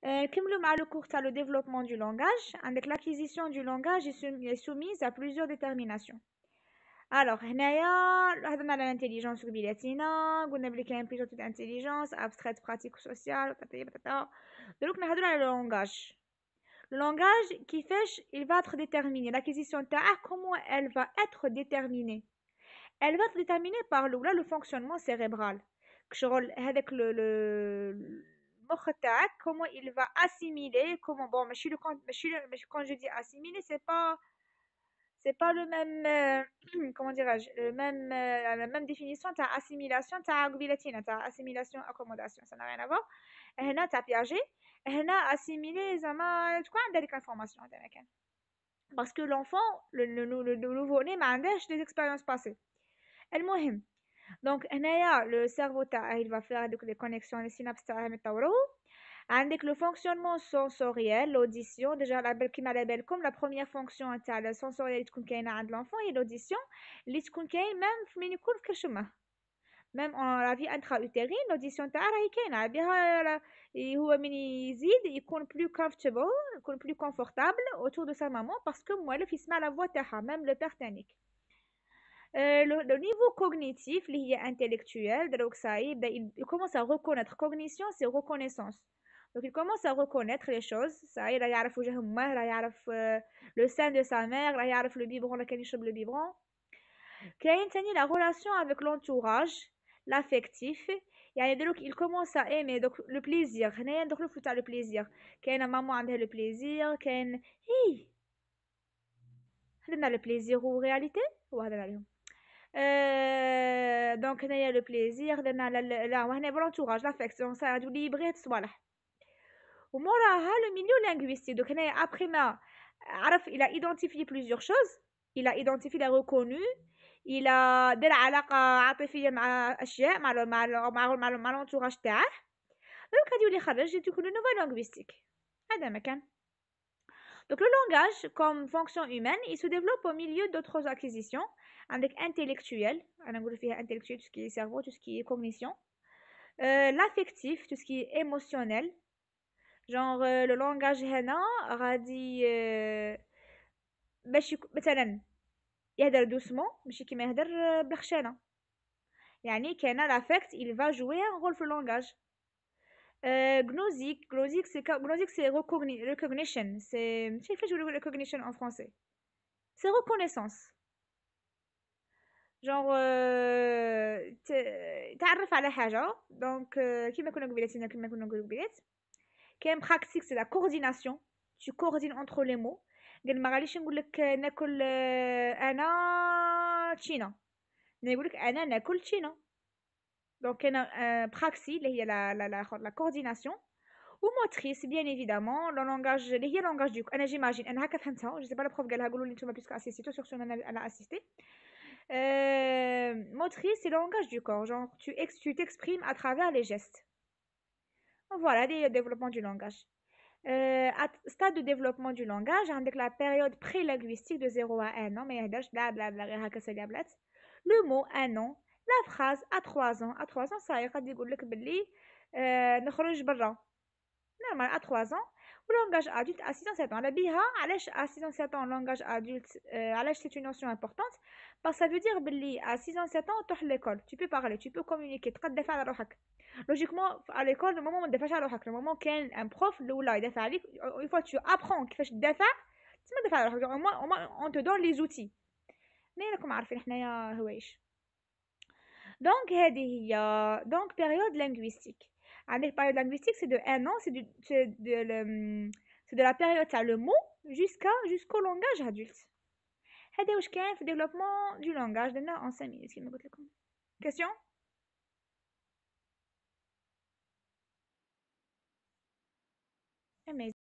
نكملوا مع le cours تاع le développement du langage. Avec l'acquisition du langage est soumise à plusieurs déterminations. Alors هنايا هضرنا على l'intelligence قبيلاتنا، قلنا بلي كاين plusieurs types d'intelligence abstraite pratique sociale دروك نهضروا على le langage. Le langage كيفاش il va être déterminé, l'acquisition تاعه comment elle va être déterminée. Elle va être déterminée par le fonctionnement cérébral. كشغل هذاك المخ تاعك comment il va assimiler, comment bon ماشي quand je dis assimiler c'est pas le même comment dirais-je le même la même définition تاع assimilation تاع قبيلتنا تاع assimilation accommodation ça n'a rien à voir. هنا تاع Piaget هنا assimiler زعما تكون عندها ديك information هذا مكان parce que l'enfant le nouveau-né ما عندهش des expériences passées. المهم donc هنايا le cerveau تاعه il va faire donc les connexions les synapses تاعهم يتطوروا. عندك le fonctionnement sensoriel l'audition déjà كيما على بالكم la première fonction تاع le sensoriel اللي تكون كاينه عند l'enfant هي l'audition اللي تكون كاين même من يكون في كرشمه même en la vie intra-utérine l'audition تاعها راهي كاينه بها هو من يزيد يكون plus comfortable يكون plus confortable autour de sa maman parce que مولف يسمع la voix تاعها même le père تانيك. Le niveau cognitif اللي هي intellectuel donc ça il commence à reconnaître cognition c'est reconnaissance donc il commence à reconnaître les choses ça il يعرف وجه امه راه يعرف le sein de sa mère راه يعرف le biberon اللي كان يشرب le biberon. كاين تاني la relation avec l'entourage l'affectif يعني دروك il commence à aimer donc le plaisir هنايا ندخلو في تاع le plaisir كاينه ماما عندها le plaisir كاين هي هذا le plaisir و réalité وهذا عليهم. Donc هنايا le plaisir درنا على لا وهنا l'entourage l'affection ça غادي يولي يبغي هاد الصوالح وموراها le milieu linguistique donc هنايا après ما عرف il a identifié plusieurs choses il a identifié il a reconnu il a دار علاقة عاطفية مع أشياء مع l'entourage تاعه دونك غادي يولي يخرج يكون le nouveau linguistique هذا ما كان. Donc le langage comme fonction humaine il se développe au milieu d'autres acquisitions avec intellectuel أنا نقول فيها intellectuel tout ce qui est cerveau tout ce qui est cognition l'affectif tout ce qui est émotionnel genre le langage هنا غادي باش مثلا يهدر doucement ماشي كيما يهدر بلخشانة يعني كاين l'affect il va jouer un rôle في le langage. Gnosique c'est recognition c'est je sais pas je recognition en français c'est reconnaissance genre تعرف على حاجة donc كيما كنا قبيلاتنا كيما كنا نقولوا قبيلات كاين pratique c'est la coordination tu coordines entre les mots قال ما غاديش نقول لك ناكل انا تشينا نقول لك انا ناكل تشينا donc كاين praxi اللي هي la coordination وموتريس bien évidemment le langage اللي هي langage du انا j'imagine انا هكا فهمتها je sais pas le prof قالها قولوا لي نتوما بيسكو اسيستيتو sur انا اسيستي. Motrice c'est le langage du corps genre tu t'exprimes à travers les gestes. Voilà le développement du langage. Stade de développement du langage avec la période pré-linguistique de 0 à 1 an mais le mot un an la phrase à 3 ans ça يقعد يقول لك باللي نخرج برا normal à 3 ans ou langage adulte à 6 ans 7 ans على بيها علاش à 6 ans 7 ans langage adulte علاش c'est une notion importante parce que ça veut dire باللي à 6 ans 7 ans تروح l'école tu peux parler tu peux communiquer تقدر تدافع على روحك logiquement à l'école le moment ما تدافعش على روحك le moment كاين un prof اللي ولا يدافع عليك une fois tu apprends كيفاش تدافع تسمى تدافع على روحك au moins on te donne les outils mais راكم عارفين حنايا هوايش. Donc هذه هي donc période linguistique. Avec période linguistique c'est de 1 an c'est de la période تاع le mot jusqu'au langage adulte. هذا واش كاين في développement du langage درنا en 5 minutes كيما قلت لكم. Question